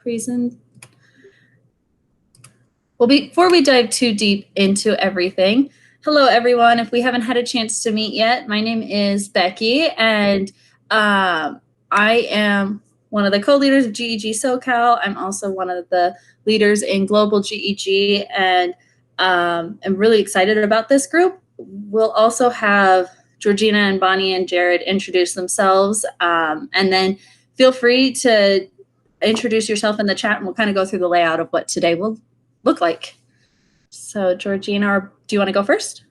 present. Well, before we dive too deep into everything, hello everyone. If we haven't had a chance to meet yet, my name is Becky, and I am one of the co-leaders of GEG SoCal. I'm also one of the leaders in Global GEG, and I'm really excited about this group. We'll also have Georgina and Bonnie and Jared introduce themselves, and then feel free to introduce yourself in the chat, and we'll kind of go through the layout of what today will look like. So Georgina, do you want to go first?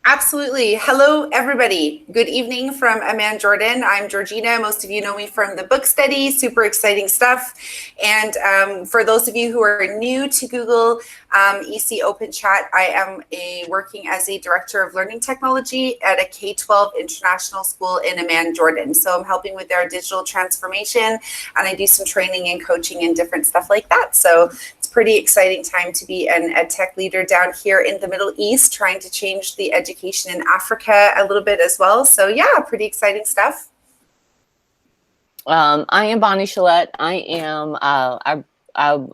Absolutely. Hello, everybody. Good evening from Amman, Jordan. I'm Georgina. Most of you know me from the book study, super exciting stuff. And for those of you who are new to Google EC Open Chat, I am working as a director of learning technology at a K-12 international school in Amman, Jordan. So I'm helping with their digital transformation, and I do some training and coaching and different stuff like that. So pretty exciting time to be an ed tech leader down here in the Middle East, trying to change the education in Africa a little bit as well. So yeah, pretty exciting stuff. I am Bonnie Chalette. I'm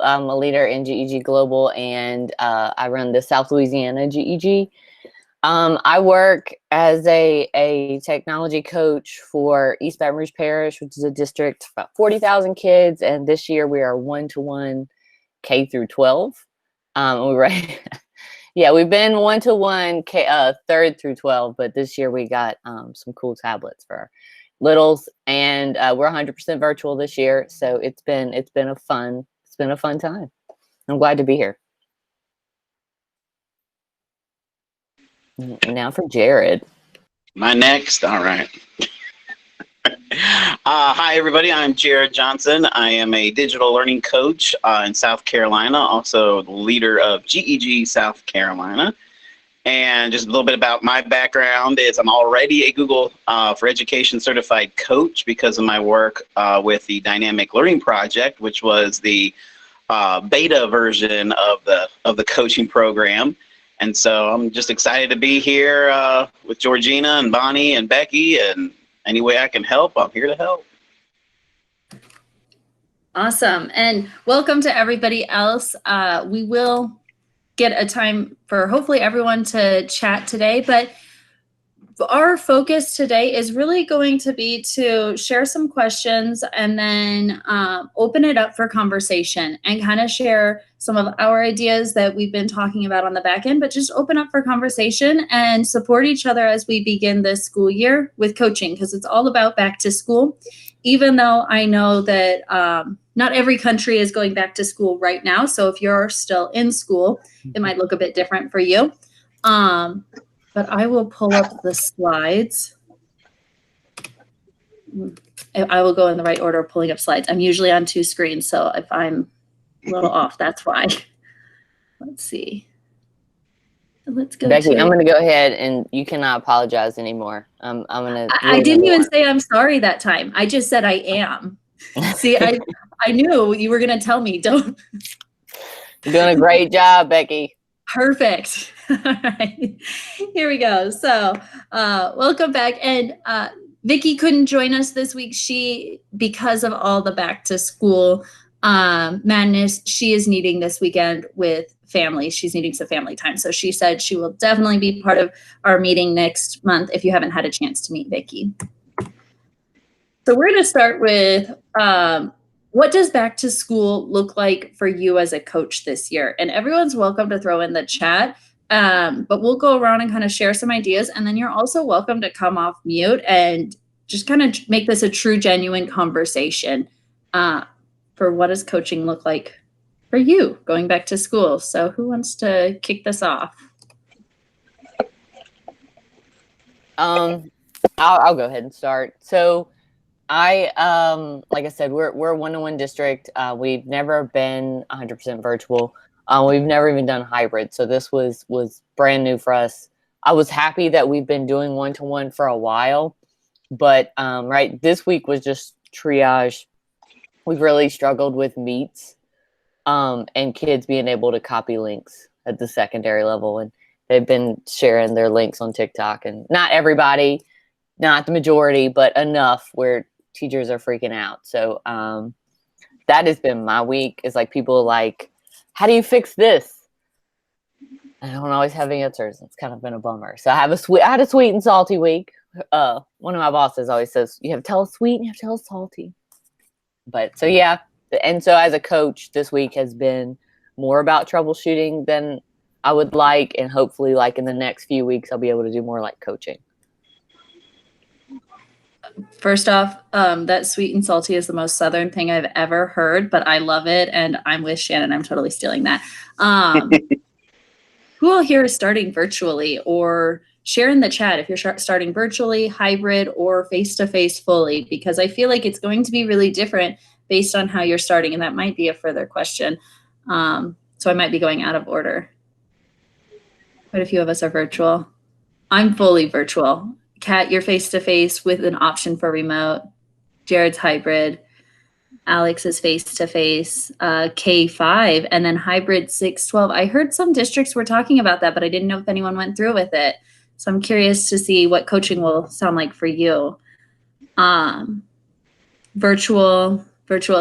a leader in GEG Global, and I run the South Louisiana GEG. I work as a technology coach for East Baton Rouge Parish, which is a district of about 40,000 kids, and this year we are one-to-one K through 12. We've been one-to-one third through 12, but this year we got some cool tablets for our littles, and we're 100% virtual this year, so it's been a fun time. I'm glad to be here. Now for Jared. My next, all right. Hi, everybody. I'm Jared Johnson. I am a digital learning coach in South Carolina, also the leader of GEG South Carolina. And just a little bit about my background is I'm already a Google for Education certified coach because of my work with the Dynamic Learning Project, which was the beta version of the coaching program. And so I'm just excited to be here with Georgina and Bonnie and Becky, and any way I can help, I'm here to help. Awesome. And welcome to everybody else. We will get a time for hopefully everyone to chat today, but our focus today is really going to be to share some questions and then open it up for conversation and kind of share some of our ideas that we've been talking about on the back end, but just open up for conversation and support each other as we begin this school year with coaching, because it's all about back to school. Even though I know that not every country is going back to school right now. So if you're still in school, it might look a bit different for you. But I will pull up the slides. I will go in the right order of pulling up slides. I'm usually on two screens, so if I'm a little off, that's why. Let's see. Let's go. Becky, I'm going to go ahead, and you cannot apologize anymore. I'm going to. I didn't even say I'm sorry that time. I just said I am. See, I knew you were going to tell me. Don't. You're doing a great job, Becky. Perfect. All right, here we go. So welcome back. And Vicki couldn't join us this week. Because of all the back to school madness, she is needing this weekend with family. She's needing some family time. So she said she will definitely be part of our meeting next month if you haven't had a chance to meet Vicki. So we're going to start with what does back to school look like for you as a coach this year? And everyone's welcome to throw in the chat, but we'll go around and kind of share some ideas. And then you're also welcome to come off mute and just kind of make this a true, genuine conversation for what does coaching look like for you going back to school. So who wants to kick this off? I'll go ahead and start. So like I said, we're a one-to-one district. We've never been 100% virtual. We've never even done hybrid. So this was brand new for us. I was happy that we've been doing one-to-one for a while, but right, this week was just triage. We've really struggled with meets and kids being able to copy links at the secondary level. And they've been sharing their links on TikTok, and not everybody, not the majority, but enough where teachers are freaking out. So that has been my week. Is like people like, how do you fix this? I don't always have answers. It's kind of been a bummer. So I had a sweet and salty week. One of my bosses always says, you have to tell us sweet and you have to tell us salty. But so, yeah. And so as a coach, this week has been more about troubleshooting than I would like. And hopefully like in the next few weeks, I'll be able to do more like coaching. First off, that sweet and salty is the most Southern thing I've ever heard, but I love it. And I'm with Shannon. I'm totally stealing that. Who all here is starting virtually, or share in the chat if you're starting virtually, hybrid, or face-to-face fully, because I feel like it's going to be really different based on how you're starting. And that might be a further question. So I might be going out of order. Quite a few of us are virtual. I'm fully virtual. Kat, you're face-to-face with an option for remote. Jared's hybrid. Alex is face-to-face, K5, and then hybrid 612. I heard some districts were talking about that, but I didn't know if anyone went through with it. So I'm curious to see what coaching will sound like for you. Virtual.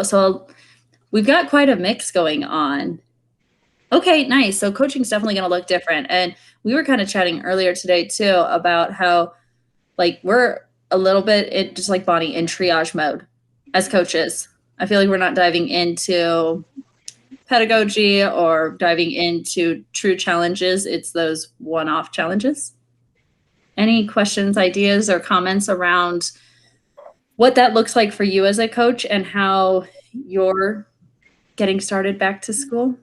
So we've got quite a mix going on. Okay, nice. So coaching's definitely going to look different. And we were kind of chatting earlier today too about how like we're a little bit just like Bonnie in triage mode as coaches. I feel like we're not diving into pedagogy or diving into true challenges. It's those one-off challenges. Any questions, ideas, or comments around what that looks like for you as a coach and how you're getting started back to school?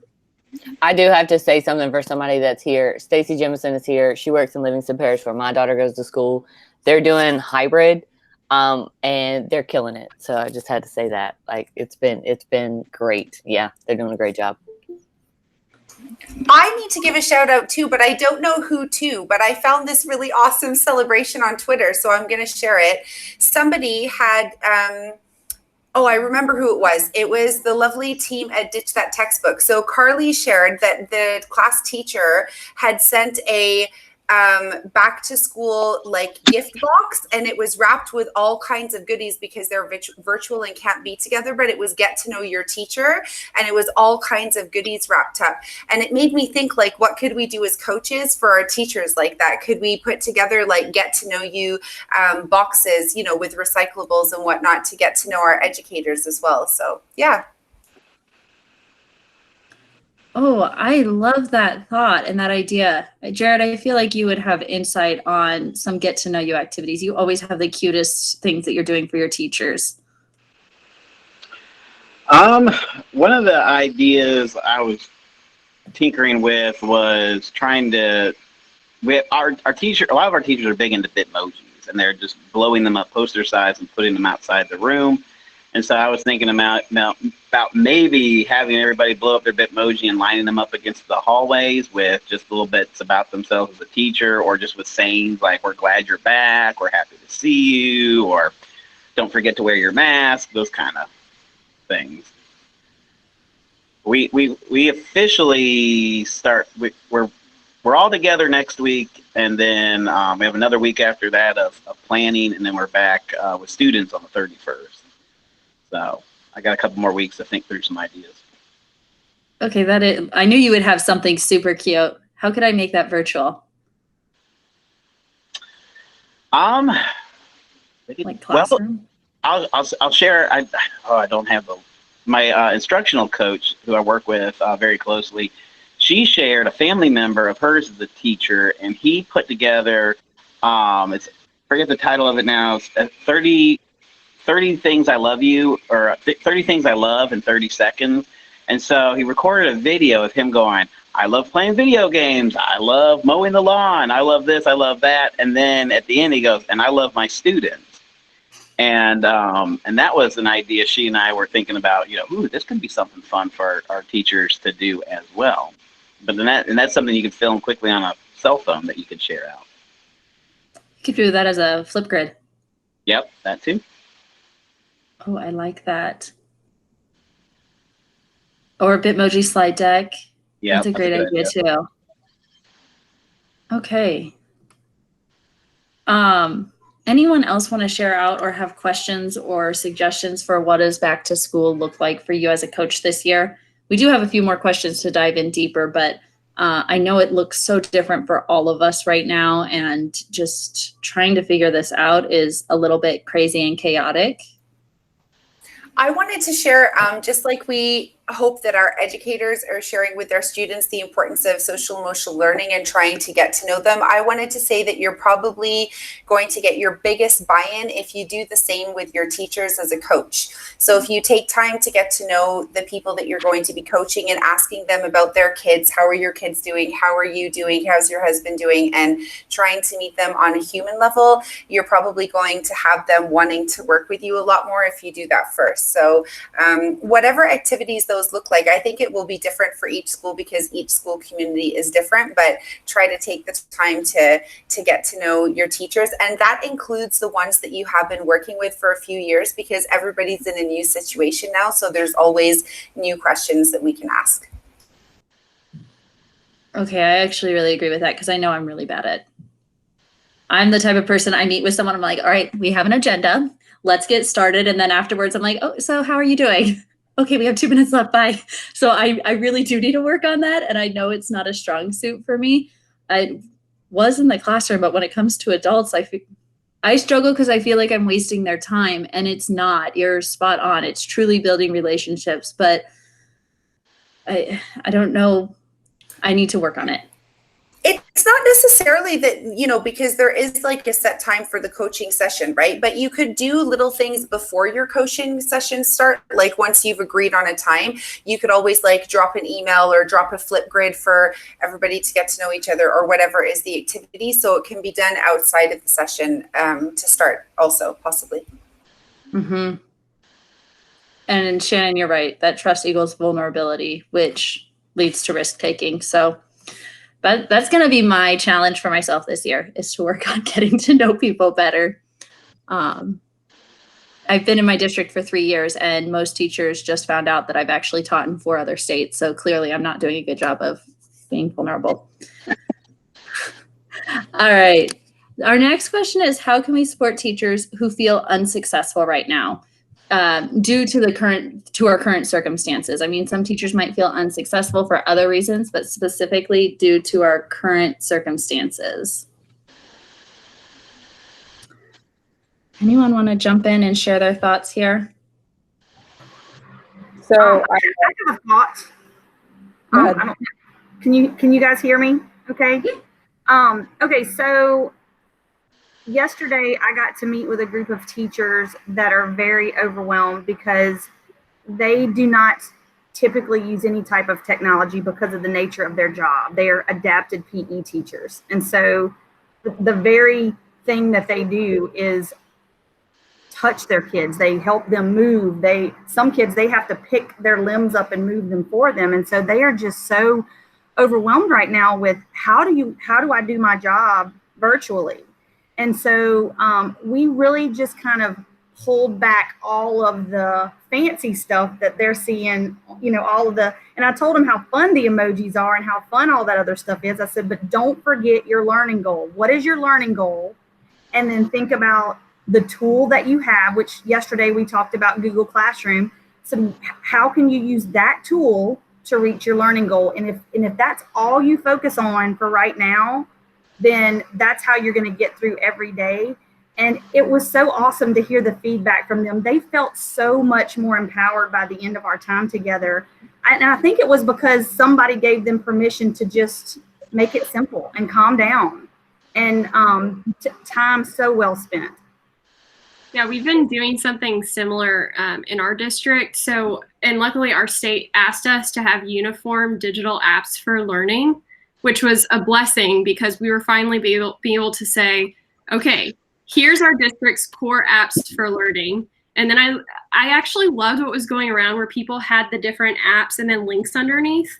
I do have to say something for somebody that's here. Stacy Jemison is here. She works in Livingston Parish where my daughter goes to school. They're doing hybrid. And they're killing it. So I just had to say that. Like it's been great. Yeah, they're doing a great job. I need to give a shout out too, but I don't know who to, but I found this really awesome celebration on Twitter. So I'm going to share it. Somebody had, I remember who it was. It was the lovely team at Ditch That Textbook. So Carly shared that the class teacher had sent a back to school like gift box, and it was wrapped with all kinds of goodies because they're virtual and can't be together, but it was get to know your teacher, and it was all kinds of goodies wrapped up. And it made me think, like, what could we do as coaches for our teachers like that? Could we put together like get to know you boxes, you know, with recyclables and whatnot to get to know our educators as well? So yeah. Oh, I love that thought and that idea. Jared, I feel like you would have insight on some get to know you activities. You always have the cutest things that you're doing for your teachers. One of the ideas I was tinkering with was trying to, our teacher, a lot of our teachers are big into Bitmojis, and they're just blowing them up poster size and putting them outside the room. And so I was thinking about maybe having everybody blow up their Bitmoji and lining them up against the hallways with just little bits about themselves as a teacher, or just with sayings like, we're glad you're back, we're happy to see you, or don't forget to wear your mask, those kind of things. We officially start, we're all together next week, and then we have another week after that of planning, and then we're back with students on the 31st. So I got a couple more weeks to think through some ideas. Okay, I knew you would have something super cute. How could I make that virtual? Like classroom? Well, I'll share. I don't have my instructional coach who I work with very closely. She shared a family member of hers as a teacher, and he put together. I forget the title of it now. It's 30 things I love you, or 30 things I love in 30 seconds. And so he recorded a video of him going, I love playing video games, I love mowing the lawn, I love this, I love that. And then at the end he goes, and I love my students. And that was an idea she and I were thinking about, this could be something fun for our teachers to do as well. But then that's something you can film quickly on a cell phone that you could share out. You could do that as a Flipgrid. Yep, that too. Oh, I like that. Or Bitmoji slide deck. Yeah, that's a great idea too. Okay. anyone else want to share out or have questions or suggestions for what does back to school look like for you as a coach this year? We do have a few more questions to dive in deeper, but I know it looks so different for all of us right now, and just trying to figure this out is a little bit crazy and chaotic. I wanted to share, just like we hope that our educators are sharing with their students the importance of social emotional learning and trying to get to know them, I wanted to say that you're probably going to get your biggest buy-in if you do the same with your teachers as a coach. So if you take time to get to know the people that you're going to be coaching and asking them about their kids, how are your kids doing? How are you doing? How's your husband doing? And trying to meet them on a human level, you're probably going to have them wanting to work with you a lot more if you do that first. So whatever activities those look like, I think it will be different for each school because each school community is different, but try to take the time to get to know your teachers. And that includes the ones that you have been working with for a few years, because everybody's in a new situation now. So there's always new questions that we can ask. Okay, I actually really agree with that, because I know I'm really bad at. I'm the type of person, I meet with someone, I'm like, all right, we have an agenda, let's get started. And then afterwards, I'm like, oh, so how are you doing? Okay, we have 2 minutes left, bye. So I really do need to work on that. And I know it's not a strong suit for me. I was in the classroom, but when it comes to adults, I struggle because I feel like I'm wasting their time, and it's not. You're spot on. It's truly building relationships, but I don't know. I need to work on it. It's not necessarily that, you know, because there is like a set time for the coaching session, right? But you could do little things before your coaching sessions start. Like once you've agreed on a time, you could always like drop an email or drop a flip grid for everybody to get to know each other, or whatever is the activity. So it can be done outside of the session to start also, possibly. Mm-hmm. And Shannon, you're right. That trust equals vulnerability, which leads to risk taking. So but that's going to be my challenge for myself this year, is to work on getting to know people better. I've been in my district for 3 years, and most teachers just found out that I've actually taught in 4 other states. So clearly I'm not doing a good job of being vulnerable. All right. Our next question is, how can we support teachers who feel unsuccessful right now? Due to our current circumstances. I mean, some teachers might feel unsuccessful for other reasons, but specifically due to our current circumstances. Anyone want to jump in and share their thoughts here? So I have a thought. Can you guys hear me? Okay. Okay. So yesterday, I got to meet with a group of teachers that are very overwhelmed because they do not typically use any type of technology because of the nature of their job. They are adapted PE teachers. And so the very thing that they do is touch their kids. They help them move. Some kids, they have to pick their limbs up and move them for them. And so they are just so overwhelmed right now with how do I do my job virtually? And so we really just kind of pulled back all of the fancy stuff that they're seeing, you know, and I told them how fun the emojis are and how fun all that other stuff is. I said, but don't forget your learning goal. What is your learning goal? And then think about the tool that you have, which yesterday we talked about Google Classroom. So how can you use that tool to reach your learning goal? And if that's all you focus on for right now, then that's how you're going to get through every day. And it was so awesome to hear the feedback from them. They felt so much more empowered by the end of our time together. And I think it was because somebody gave them permission to just make it simple and calm down. And time so well spent. Yeah, we've been doing something similar in our district. So, and luckily our state asked us to have uniform digital apps for learning, which was a blessing because we were finally being able to say, okay, here's our district's core apps for learning. And then I actually loved what was going around where people had the different apps and then links underneath.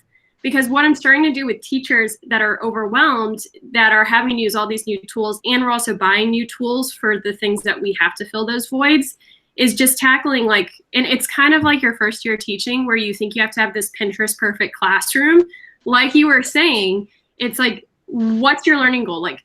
Because what I'm starting to do with teachers that are overwhelmed, that are having to use all these new tools, and we're also buying new tools for the things that we have to fill those voids, is just tackling like, and it's kind of like your first year teaching where you think you have to have this Pinterest perfect classroom. Like you were saying, it's like, what's your learning goal? Like,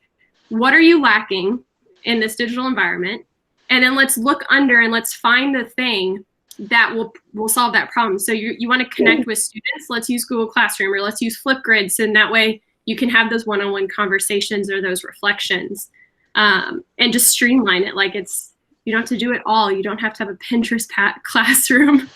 what are you lacking? in this digital environment, and then let's look under and let's find the thing that will solve that problem. So you want to connect with students, let's use Google Classroom, or let's use Flipgrid, so in that way you can have those one-on-one conversations or those reflections, and just streamline it. Like, you don't have to do it all. You don't have to have a Pinterest classroom.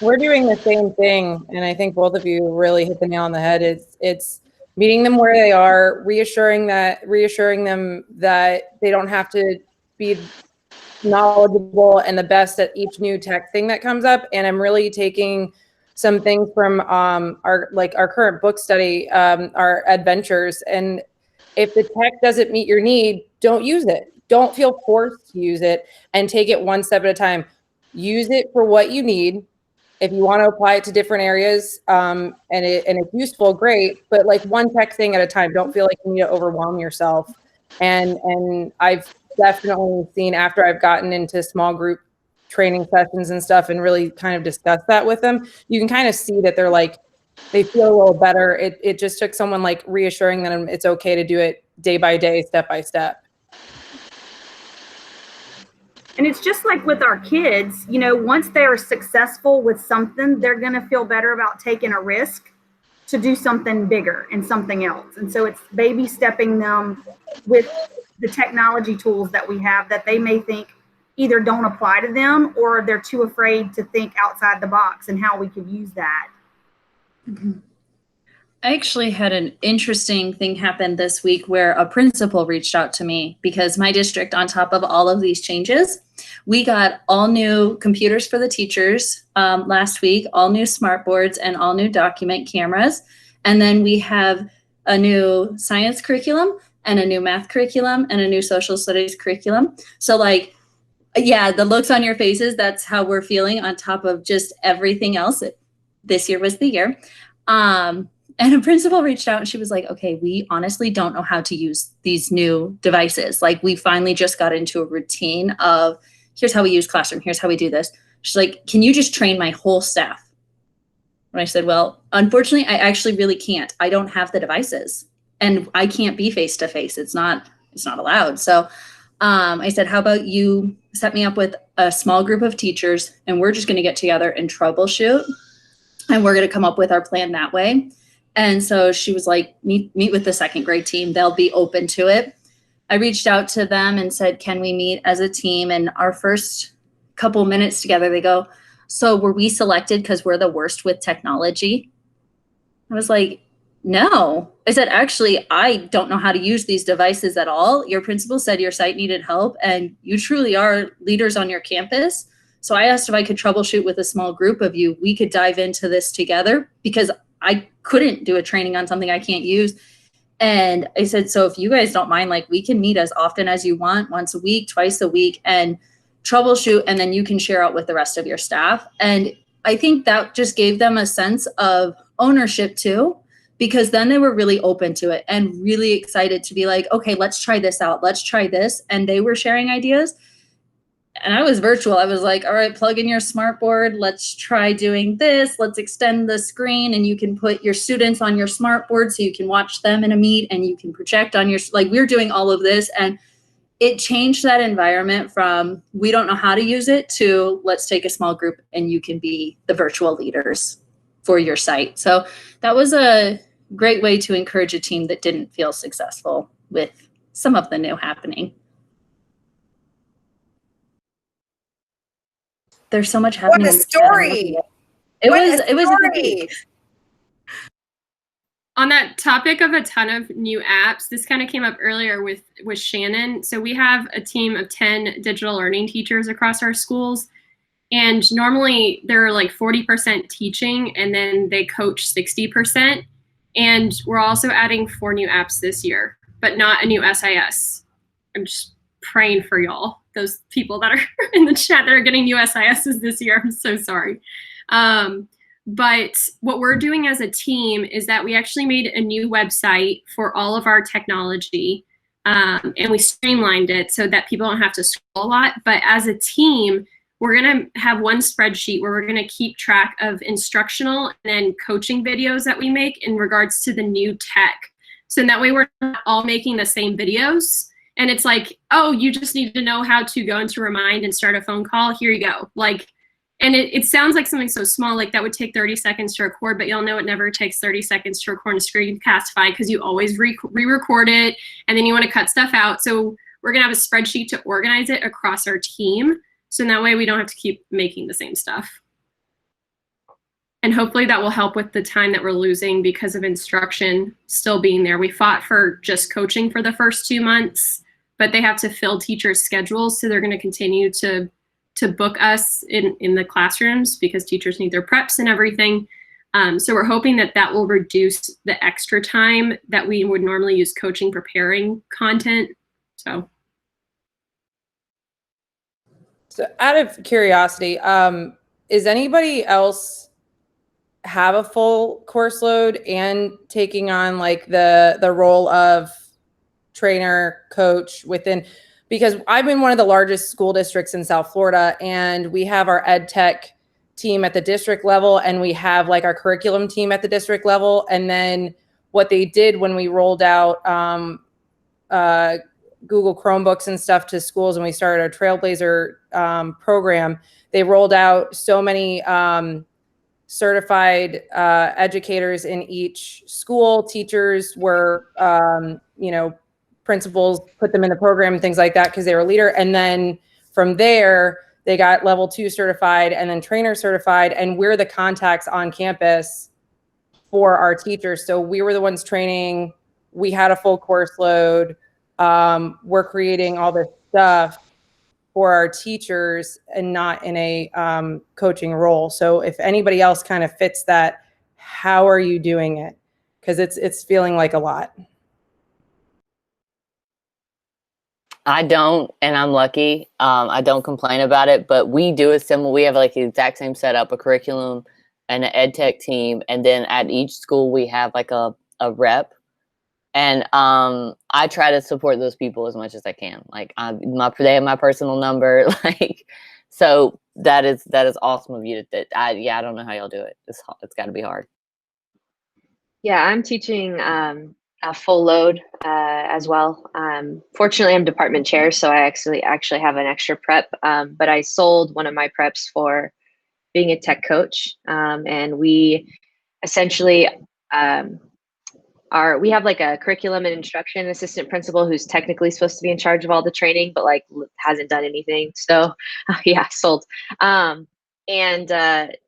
We're doing the same thing, and I think both of you really hit the nail on the head. It's meeting them where they are, reassuring them that they don't have to be knowledgeable and the best at each new tech thing that comes up. And I'm really taking some things from our current book study, our adventures. And if the tech doesn't meet your need, don't use it. Don't feel forced to use it, and take it one step at a time. Use it for what you need. If you want to apply it to different areas, and it's useful, great. But like one tech thing at a time. Don't feel like you need to overwhelm yourself. And I've definitely seen, after I've gotten into small group training sessions and stuff and really kind of discussed that with them, you can kind of see that they feel a little better. It just took someone like reassuring them it's okay to do it day by day, step by step. And it's just like with our kids, once they are successful with something, they're going to feel better about taking a risk to do something bigger and something else. And so it's baby stepping them with the technology tools that we have that they may think either don't apply to them, or they're too afraid to think outside the box and how we could use that. Mm-hmm. I actually had an interesting thing happen this week where a principal reached out to me because my district, on top of all of these changes, we got all new computers for the teachers last week, all new smart boards, and all new document cameras. And then we have a new science curriculum and a new math curriculum and a new social studies curriculum. So yeah, the looks on your faces, that's how we're feeling, on top of just everything else. This year was the year. And a principal reached out and she was like, okay, we honestly don't know how to use these new devices. Like, we finally just got into a routine of, here's how we use Classroom, here's how we do this. She's like, can you just train my whole staff? And I said, well, unfortunately, I actually really can't. I don't have the devices and I can't be face-to-face. It's not allowed. So I said, how about you set me up with a small group of teachers and we're just going to get together and troubleshoot, and we're going to come up with our plan that way. And so she was like, meet with the second grade team. They'll be open to it. I reached out to them and said, can we meet as a team? And our first couple minutes together, they go, so were we selected because we're the worst with technology? I was like, no. I said, actually, I don't know how to use these devices at all. Your principal said your site needed help and you truly are leaders on your campus. So I asked if I could troubleshoot with a small group of you. We could dive into this together because I couldn't do a training on something I can't use. And I said, so if you guys don't mind, we can meet as often as you want, once a week, twice a week, and troubleshoot, and then you can share out with the rest of your staff. And I think that just gave them a sense of ownership too, because then they were really open to it and really excited to be like, okay, let's try this out. Let's try this. And they were sharing ideas. And I was virtual. I was like, all right, plug in your smart board. Let's try doing this. Let's extend the screen and you can put your students on your smart board so you can watch them in a meet and you can project on your, we're doing all of this. And it changed that environment from, we don't know how to use it, to let's take a small group and you can be the virtual leaders for your site. So that was a great way to encourage a team that didn't feel successful with some of the new happening. There's so much happening. What a story! It was a good week. On that topic of a ton of new apps, this kind of came up earlier with Shannon. So we have a team of 10 digital learning teachers across our schools. And normally they're 40% teaching and then they coach 60%. And we're also adding 4 new apps this year, but not a new SIS. I'm just praying for y'all, those people that are in the chat that are getting new SISs this year. I'm so sorry. But what we're doing as a team is that we actually made a new website for all of our technology, and we streamlined it so that people don't have to scroll a lot. But as a team, we're going to have one spreadsheet where we're going to keep track of instructional and then coaching videos that we make in regards to the new tech. So in that way, we're not all making the same videos. And it's like, oh, you just need to know how to go into Remind and start a phone call. Here you go. Like, and it sounds like something so small, like that would take 30 seconds to record, but you'll know it never takes 30 seconds to record a Screencastify because you always re-record it, and then you want to cut stuff out. So we're going to have a spreadsheet to organize it across our team. So in that way, we don't have to keep making the same stuff. And hopefully that will help with the time that we're losing because of instruction still being there. We fought for just coaching for the first 2 months, but they have to fill teachers' schedules. So they're going to continue to book us in the classrooms because teachers need their preps and everything. So we're hoping that that will reduce the extra time that we would normally use coaching preparing content. So out of curiosity, is anybody else have a full course load and taking on like the role of trainer, coach within? Because I'm in one of the largest school districts in South Florida, and we have our ed tech team at the district level, and we have like our curriculum team at the district level. And then what they did when we rolled out Google Chromebooks and stuff to schools, and we started our Trailblazer program, they rolled out so many certified educators in each school. Teachers were, principals put them in the program and things like that because they were a leader. And then from there, they got level 2 certified and then trainer certified. And we're the contacts on campus for our teachers. So we were the ones training. We had a full course load. We're creating all this stuff for our teachers and not in a coaching role. So if anybody else kind of fits that, how are you doing it? Because it's feeling like a lot. I don't, and I'm lucky. I don't complain about it, but we do a similar. We have like the exact same setup, a curriculum and an ed tech team, and then at each school we have like a rep. And I try to support those people as much as I can. Like they have my personal number, like, so that is awesome of you. I don't know how y'all do it. It's got to be hard. Yeah, I'm teaching a full load as well. Fortunately, I'm department chair, so I actually have an extra prep. But I sold one of my preps for being a tech coach, and we essentially we have like a curriculum and instruction assistant principal who's technically supposed to be in charge of all the training, but like hasn't done anything. So yeah, sold.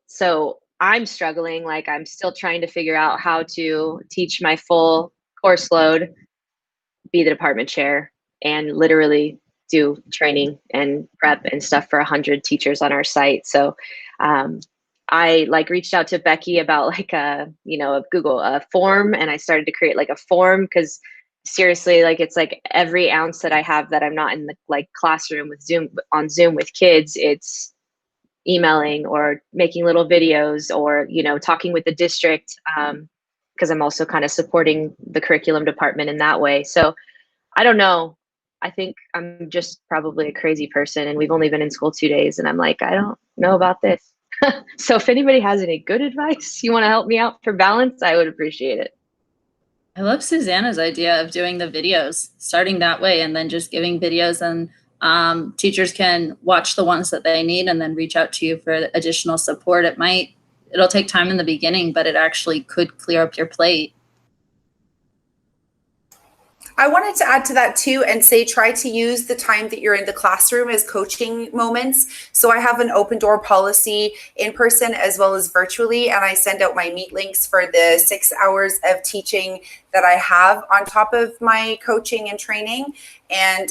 So I'm struggling. Like I'm still trying to figure out how to teach my full course load, be the department chair, and literally do training and prep and stuff for 100 teachers on our site. So I like reached out to Becky about like a Google form, and I started to create like a form because seriously, like it's like every ounce that I have that I'm not in the like classroom with Zoom with kids, it's emailing or making little videos or talking with the district because I'm also kind of supporting the curriculum department in that way. So I don't know. I think I'm just probably a crazy person, and we've only been in school 2 days, and I'm like, I don't know about this. So if anybody has any good advice, you want to help me out for balance, I would appreciate it. I love Susanna's idea of doing the videos, starting that way, and then just giving videos, and teachers can watch the ones that they need and then reach out to you for additional support. It'll take time in the beginning, but it actually could clear up your plate. I wanted to add to that too and say, try to use the time that you're in the classroom as coaching moments. So I have an open door policy in person as well as virtually, and I send out my meet links for the 6 hours of teaching that I have on top of my coaching and training. And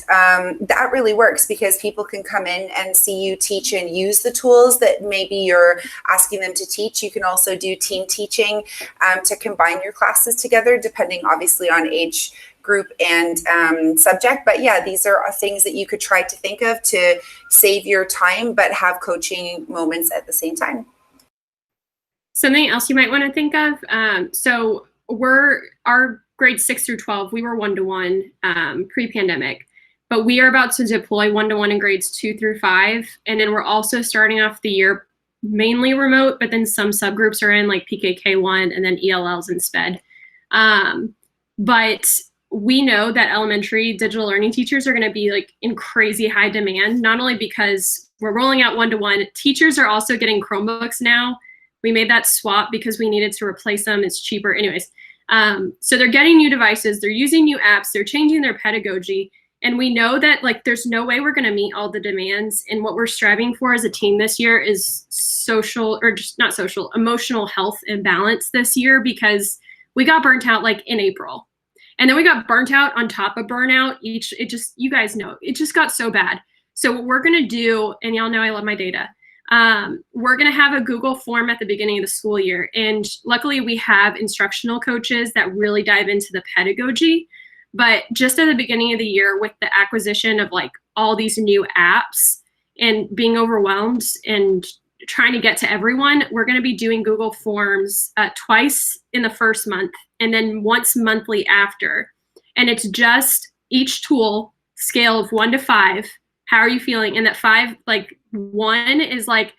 that really works because people can come in and see you teach and use the tools that maybe you're asking them to teach. You can also do team teaching to combine your classes together, depending obviously on age group and subject. But yeah, these are things that you could try to think of to save your time, but have coaching moments at the same time. Something else you might want to think of. So our grades 6 through 12, we were 1-to-1 pre-pandemic, but we are about to deploy 1-to-1 in grades 2 through 5. And then we're also starting off the year mainly remote, but then some subgroups are in like PKK1 and then ELLs and SPED. But we know that elementary digital learning teachers are going to be like in crazy high demand, not only because we're rolling out one-to-one, teachers are also getting Chromebooks now. We made that swap because we needed to replace them. It's cheaper. Anyways, so they're getting new devices, they're using new apps, they're changing their pedagogy. And we know that like there's no way we're going to meet all the demands. And what we're striving for as a team this year is social, or just not social, emotional health and balance this year, because we got burnt out like in April. And then we got burnt out on top of burnout. You guys know, it just got so bad. So what we're going to do, and y'all know I love my data, we're going to have a Google form at the beginning of the school year. And luckily we have instructional coaches that really dive into the pedagogy. But just at the beginning of the year, with the acquisition of like all these new apps and being overwhelmed and trying to get to everyone, we're going to be doing Google Forms twice in the first month and then once monthly after. And it's just each tool, scale of 1 to 5. How are you feeling? And that 5, like 1 is like,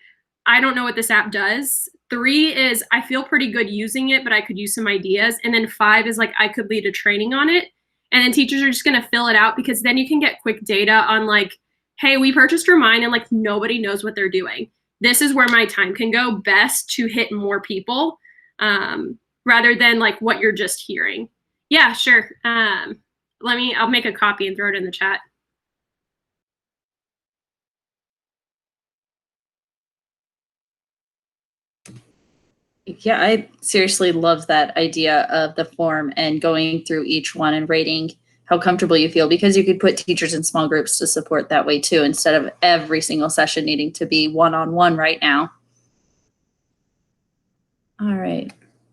I don't know what this app does. 3 is I feel pretty good using it, but I could use some ideas. And then 5 is like, I could lead a training on it. And then teachers are just going to fill it out, because then you can get quick data on like, hey, we purchased Remind and like nobody knows what they're doing. This is where my time can go best to hit more people, rather than like what you're just hearing. Yeah, sure. I'll make a copy and throw it in the chat. Yeah, I seriously love that idea of the form and going through each one and rating how comfortable you feel, because you could put teachers in small groups to support that way too, instead of every single session needing to be one-on-one right now. All right,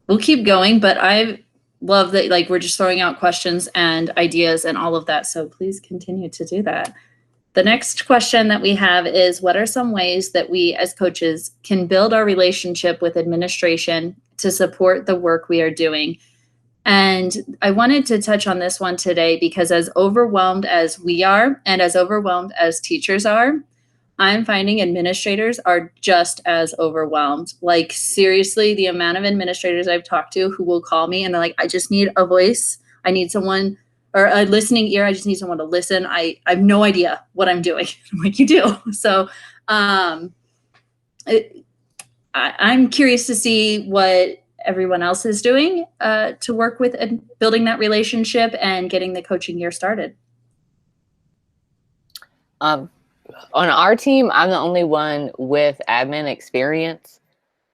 we'll keep going, but I love that like we're just throwing out questions and ideas and all of that. So please continue to do that. The next question that we have is, what are some ways that we as coaches can build our relationship with administration to support the work we are doing? And I wanted to touch on this one today because as overwhelmed as we are and as overwhelmed as teachers are, I'm finding administrators are just as overwhelmed. Like seriously, the amount of administrators I've talked to who will call me and they're like, I just need a voice. I need someone, or a listening ear. I just need someone to listen. I have no idea what I'm doing. I'm like, you do. So I'm curious to see what everyone else is doing to work with building that relationship and getting the coaching year started. On our team, I'm the only one with admin experience.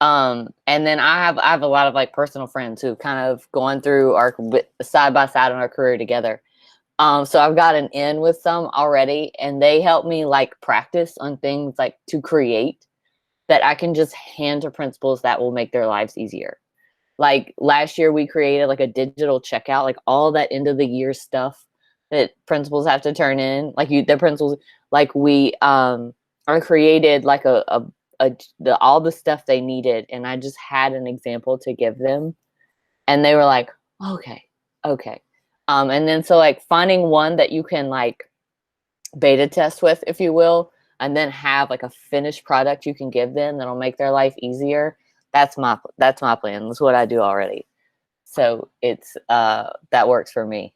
And then I have a lot of like personal friends who've kind of gone through our side by side on our career together. So I've got an in with some already, and they help me like practice on things like to create that I can just hand to principals that will make their lives easier. Like last year we created like a digital checkout, like all that end of the year stuff that principals have to turn in. Like the principals, like we created like all the stuff they needed, and I just had an example to give them, and they were like, okay. And then so like finding one that you can like beta test with, if you will, and then have like a finished product you can give them that'll make their life easier. That's my plan. That's what I do already. So it's that works for me.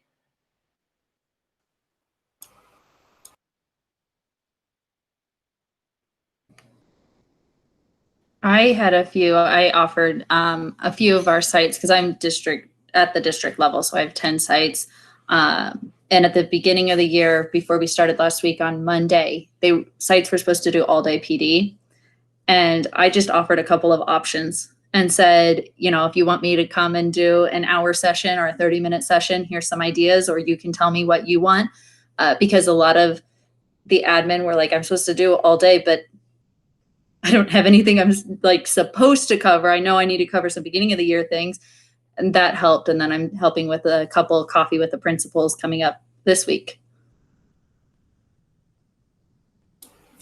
I had a few. I offered a few of our sites because I'm at the district level, so I have 10 sites. And at the beginning of the year, before we started last week on Monday, sites were supposed to do all day PD, and I just offered a couple of options and said, if you want me to come and do an hour session or a 30-minute session, here's some ideas, or you can tell me what you want, because a lot of the admin were like, I'm supposed to do all day, but I don't have anything I'm like supposed to cover. I know I need to cover some beginning of the year things, and that helped. And then I'm helping with a couple of coffee with the principals coming up this week.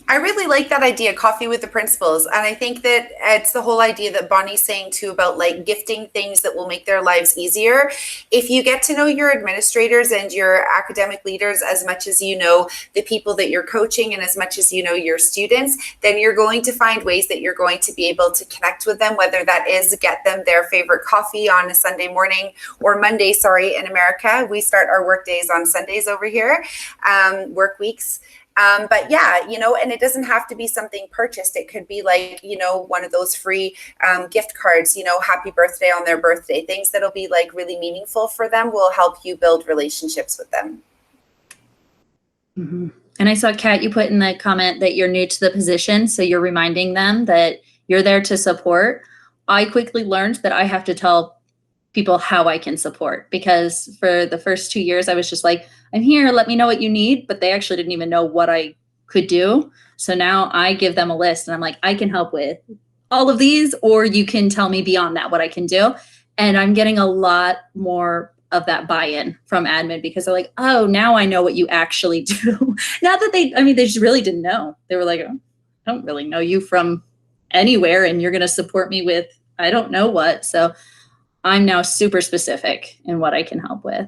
I really like that idea, coffee with the principals. And I think that it's the whole idea that Bonnie's saying too about like gifting things that will make their lives easier. If you get to know your administrators and your academic leaders as much as you know the people that you're coaching and as much as you know your students, then you're going to find ways that you're going to be able to connect with them, whether that is get them their favorite coffee on a Sunday morning or Monday, sorry, in America. We start our work days on Sundays over here, work weeks. But yeah, you know, and it doesn't have to be something purchased. It could be like, you know, one of those free gift cards, you know, happy birthday on their birthday. Things that'll be like really meaningful for them will help you build relationships with them. Mm-hmm. And I saw, Kat, you put in the comment that you're new to the position. So you're reminding them that you're there to support. I quickly learned that I have to tell people how I can support, because for the first 2 years, I was just like, I'm here, let me know what you need. But they actually didn't even know what I could do. So now I give them a list and I'm like, I can help with all of these, or you can tell me beyond that what I can do. And I'm getting a lot more of that buy-in from admin, because they're like, oh, now I know what you actually do. Not that they just really didn't know. They were like, oh, I don't really know you from anywhere, and you're going to support me with, I don't know what. So I'm now super specific in what I can help with.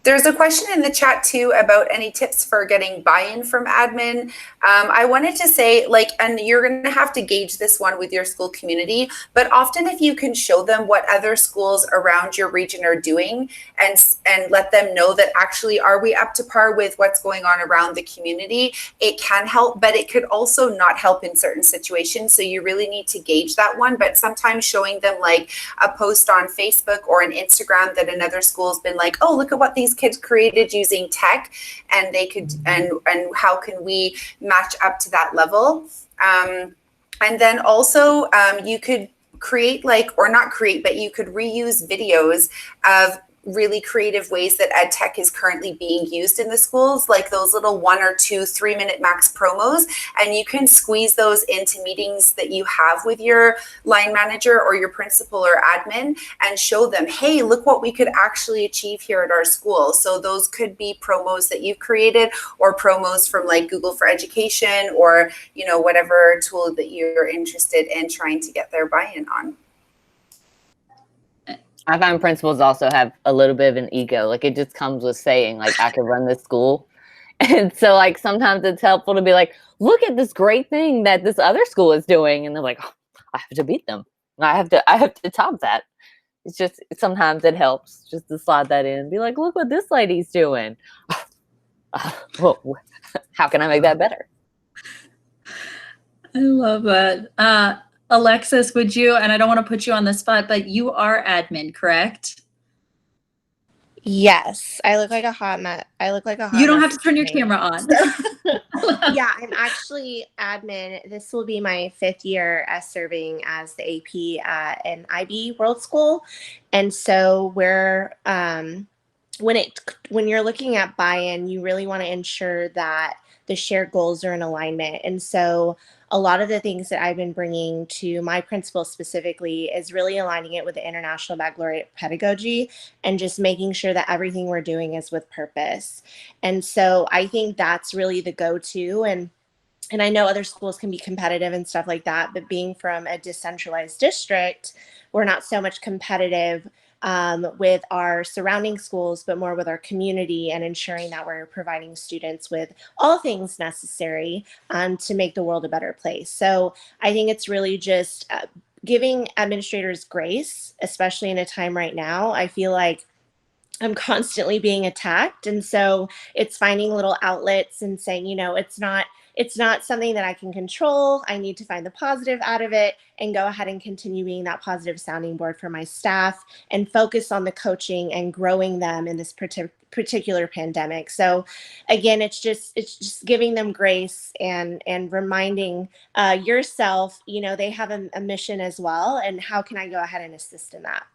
There's a question in the chat too about any tips for getting buy-in from admin. I wanted to say, like, and you're going to have to gauge this one with your school community, but often if you can show them what other schools around your region are doing and let them know that actually, are we up to par with what's going on around the community, it can help, but it could also not help in certain situations. So you really need to gauge that one. But sometimes showing them like a post on Facebook or an Instagram that another school's been like, oh, look at what these kids created using tech, and they could, and how can we match up to that level. And then also you could create, like, or not create, but you could reuse videos of really creative ways that ed tech is currently being used in the schools, like those little 1 or 2 3-minute max promos, and you can squeeze those into meetings that you have with your line manager or your principal or admin and show them, hey, look what we could actually achieve here at our school. So those could be promos that you've created, or promos from like Google for Education, or, you know, whatever tool that you're interested in trying to get their buy-in on. I find principals also have a little bit of an ego. Like, it just comes with saying, like, I could run this school. And so, like, sometimes it's helpful to be like, look at this great thing that this other school is doing. And they're like, oh, I have to beat them. I have to top that. It's just, sometimes it helps just to slide that in and be like, look what this lady's doing. Well, how can I make that better? I love that. Alexis, would you, and I don't want to put you on the spot, but you are admin, correct? Yes, I look like a hot mess. You don't have to turn your camera on. Yeah, I'm actually admin. This will be my 5th year as serving as the AP at an IB World School. And so we're when you're looking at buy-in, you really want to ensure that the shared goals are in alignment. And so a lot of the things that I've been bringing to my principal specifically is really aligning it with the International Baccalaureate pedagogy and just making sure that everything we're doing is with purpose. And so I think that's really the go-to. And I know other schools can be competitive and stuff like that, but being from a decentralized district, we're not so much competitive with our surrounding schools, but more with our community, and ensuring that we're providing students with all things necessary to make the world a better place. So I think it's really just giving administrators grace, especially in a time right now. I feel like I'm constantly being attacked. And so it's finding little outlets and saying, you know, it's not something that I can control. I need to find the positive out of it and go ahead and continue being that positive sounding board for my staff and focus on the coaching and growing them in this particular pandemic. So again, it's just giving them grace and reminding yourself, you know, they have a mission as well. And how can I go ahead and assist in that?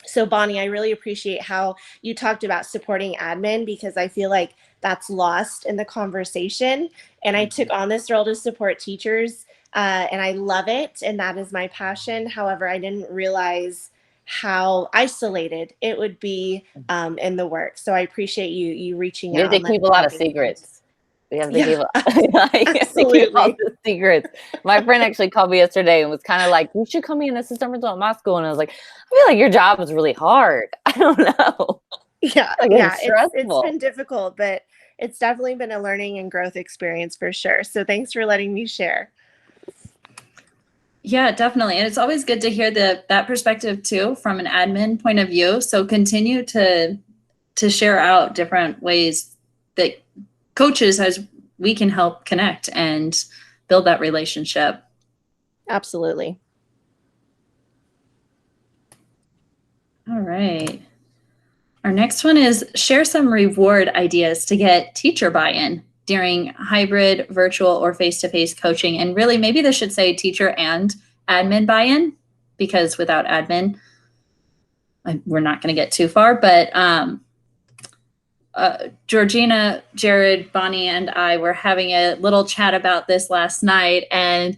So Bonnie, I really appreciate how you talked about supporting admin, because I feel like that's lost in the conversation. And I took on this role to support teachers, and I love it. And that is my passion. However, I didn't realize how isolated it would be in the work. So I appreciate you reaching You out. have to keep a lot of secrets. We have to Yeah, give keep all absolutely. the secrets. My friend actually called me yesterday and was kind of like, "You should come be an assistant principal at my school." And I was like, "I feel like your job is really hard." I don't know. Yeah, Like yeah, it's it's stressful. been difficult, but it's definitely been a learning and growth experience for sure. So thanks for letting me share. Yeah, definitely. And it's always good to hear that perspective too from an admin point of view. So continue to share out different ways that coaches as we can help connect and build that relationship. Absolutely. All right. Our next one is share some reward ideas to get teacher buy-in during hybrid, virtual, or face-to-face coaching. And really, maybe this should say teacher and admin buy-in, because without admin, we're not going to get too far. But Georgina, Jared, Bonnie, and I were having a little chat about this last night, and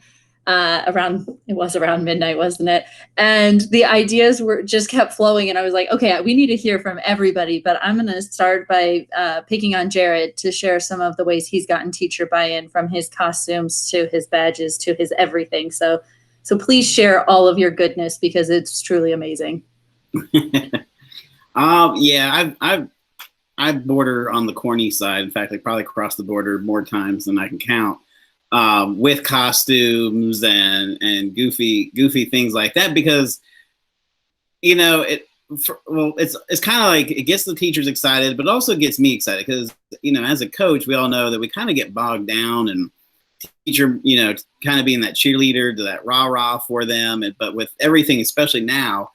it was around midnight, wasn't it? And the ideas were just kept flowing, and I was like, okay, we need to hear from everybody, but I'm going to start by picking on Jared to share some of the ways he's gotten teacher buy-in, from his costumes to his badges to his everything. So please share all of your goodness, because it's truly amazing. Yeah, I border on the corny side. In fact, I probably crossed the border more times than I can count, with costumes and goofy things like that, because it's kind of like it gets the teachers excited, but also gets me excited because as a coach, we all know that we kind of get bogged down and teacher kind of being that cheerleader to that rah for them, but with everything, especially now,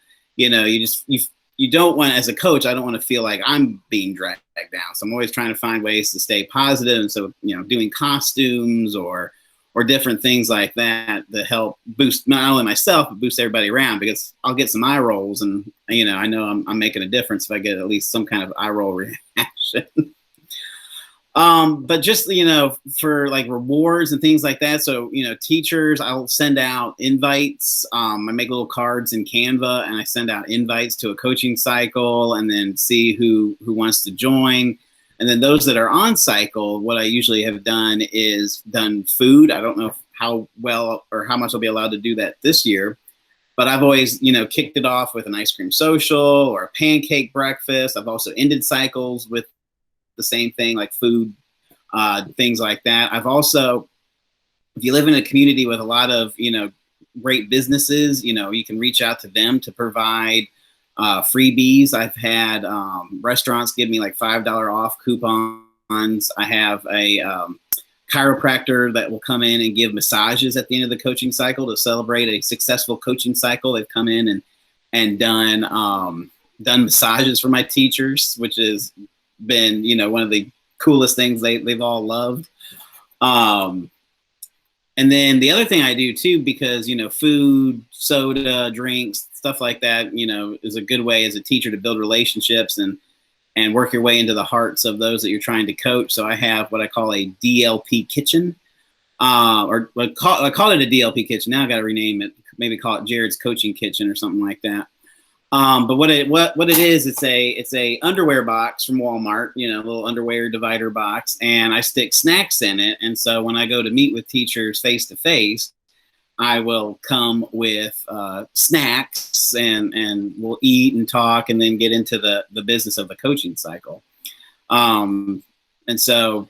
you don't want, as a coach, I don't want to feel like I'm being dragged down. So I'm always trying to find ways to stay positive. And so, doing costumes or different things like that to help boost not only myself, but boost everybody around, because I'll get some eye rolls, and, I know I'm making a difference if I get at least some kind of eye roll reaction. But just, for like rewards and things like that. So, teachers, I'll send out invites. I make little cards in Canva, and I send out invites to a coaching cycle, and then see who wants to join. And then those that are on cycle, what I usually have done is done food. I don't know how well or how much I'll be allowed to do that this year, but I've always, kicked it off with an ice cream social or a pancake breakfast. I've also ended cycles with the same thing, like food, things like that. I've also, if you live in a community with a lot of, great businesses, you can reach out to them to provide freebies. I've had restaurants give me like $5 off coupons. I have a chiropractor that will come in and give massages at the end of the coaching cycle to celebrate a successful coaching cycle. They've come in and done massages for my teachers, which has been, one of the coolest things they've all loved. And then the other thing I do too, because, food, soda, drinks, stuff like that, is a good way as a teacher to build relationships and work your way into the hearts of those that you're trying to coach. So I have what I call a DLP kitchen, or I call it a DLP kitchen. Now I got to rename it, maybe call it Jared's Coaching Kitchen or something like that. But what it is, it's a underwear box from Walmart, a little underwear divider box, and I stick snacks in it. And so when I go to meet with teachers face to face, I will come with snacks, and we'll eat and talk, and then get into the business of the coaching cycle. And so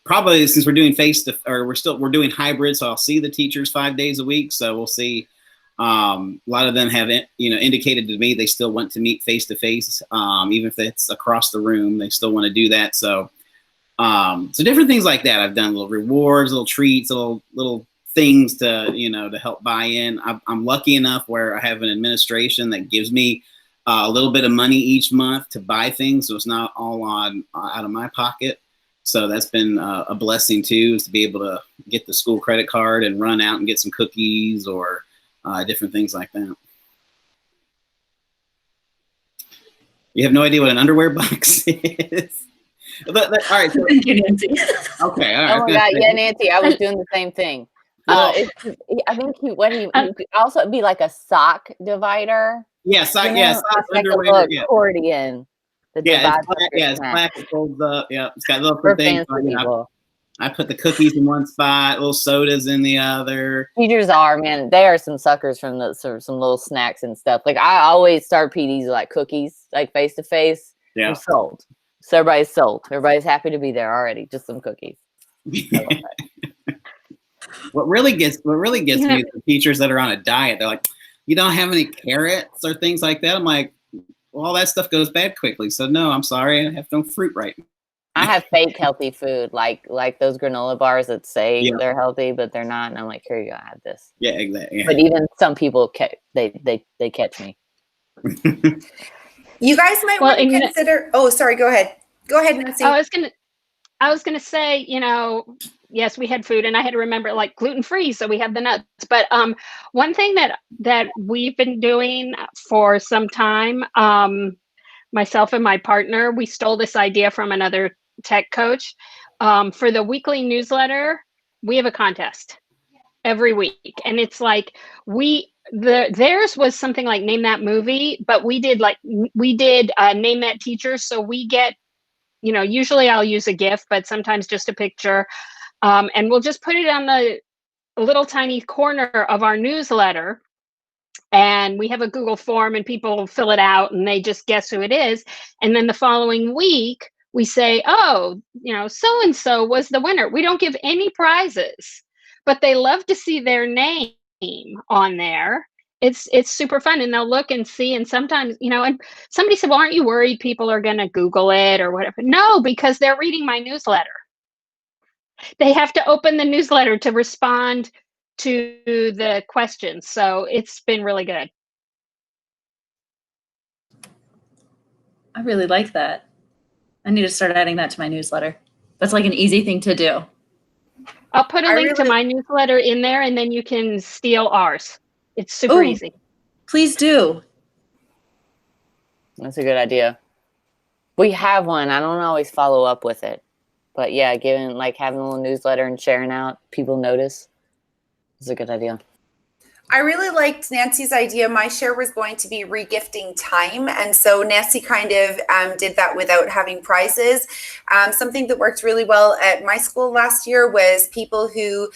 probably since we're doing we're doing hybrid, so I'll see the teachers 5 days a week. So we'll see. A lot of them have, indicated to me they still want to meet face to face, even if it's across the room. They still want to do that. So, so different things like that. I've done little rewards, little treats, little things to to help buy in. I'm lucky enough where I have an administration that gives me a little bit of money each month to buy things, so it's not all out of my pocket. So that's been a blessing too, is to be able to get the school credit card and run out and get some cookies or different things like that. You have no idea what an underwear box is? All right. So, Thank you, Nancy. Okay. All right. Oh my God. Yeah, Nancy, I was doing the same thing. I think he could also be like a sock divider. Yeah, sock, It's like underwear. a little accordion. It's black. It folds up. Yeah, it's got little for things. fancy people. I put the cookies in one spot, little sodas in the other. Teachers are, man, they are some suckers from some little snacks and stuff. Like I always start PDs with like cookies, like face to face. Yeah. I'm sold. So everybody's sold. Everybody's happy to be there already. Just some cookies. What really gets me is the teachers that are on a diet. They're like, you don't have any carrots or things like that. I'm like, well, all that stuff goes bad quickly. So no, I'm sorry, I have no fruit right now. I have fake healthy food, like those granola bars that say they're healthy, but they're not. And I'm like, here you go, I have this. Yeah, exactly. Yeah. But even some people, they catch me. You guys might want to consider. Oh, sorry. Go ahead. Go ahead, Nancy. I was gonna say, yes, we had food, and I had to remember like gluten-free, so we have the nuts. But one thing that we've been doing for some time, myself and my partner, we stole this idea from another tech coach. For the weekly newsletter, we have a contest every week, and it's like theirs was something like name that movie, but we did name that teacher. So we get, usually I'll use a GIF, but sometimes just a picture, and we'll just put it on the little tiny corner of our newsletter. And we have a Google form, and people fill it out and they just guess who it is. And then the following week we say, oh, so-and-so was the winner. We don't give any prizes, but they love to see their name on there. It's super fun, and they'll look and see. And sometimes, and somebody said, well, aren't you worried people are going to Google it or whatever? No, because they're reading my newsletter. They have to open the newsletter to respond to the questions. So it's been really good. I really like that. I need to start adding that to my newsletter. That's like an easy thing to do. I'll put a link to my newsletter in there, and then you can steal ours. It's super easy. Please do. That's a good idea. We have one. I don't always follow up with it. But yeah, having a little newsletter and sharing out, people notice. It's a good idea. I really liked Nancy's idea. My share was going to be regifting time. And so Nancy kind of did that without having prizes. Something that worked really well at my school last year was people who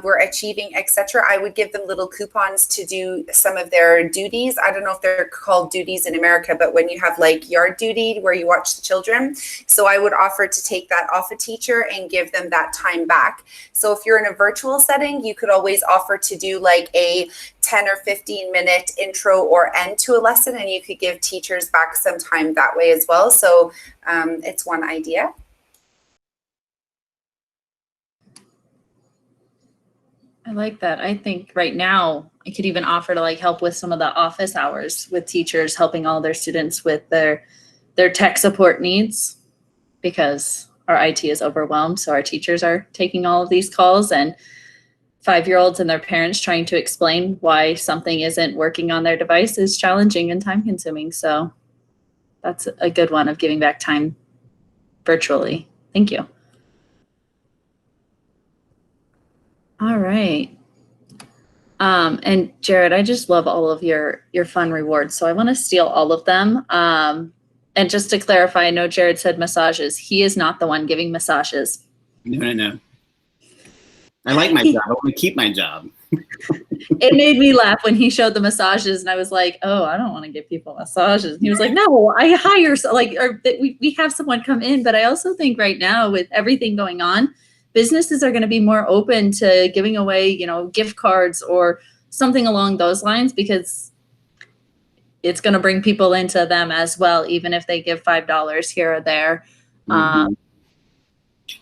were achieving, etc. I would give them little coupons to do some of their duties. I don't know if they're called duties in America, but when you have like yard duty where you watch the children. So I would offer to take that off a teacher and give them that time back. So if you're in a virtual setting, you could always offer to do like a 10 or 15 minute intro or end to a lesson, and you could give teachers back some time that way as well. So it's one idea. I like that. I think right now I could even offer to help with some of the office hours with teachers, helping all their students with their tech support needs, because our IT is overwhelmed. So our teachers are taking all of these calls, and 5-year-olds and their parents trying to explain why something isn't working on their device is challenging and time consuming. So that's a good one of giving back time virtually. Thank you. All right. And Jared, I just love all of your fun rewards. So I want to steal all of them. And just to clarify, I know Jared said massages. He is not the one giving massages. No. I like my job. I want to keep my job. It made me laugh when he showed the massages, and I was like, oh, I don't want to give people massages. And he was like, no, I hire, we have someone come in. But I also think right now with everything going on, businesses are going to be more open to giving away, gift cards or something along those lines, because it's going to bring people into them as well, even if they give $5 here or there. Mm-hmm.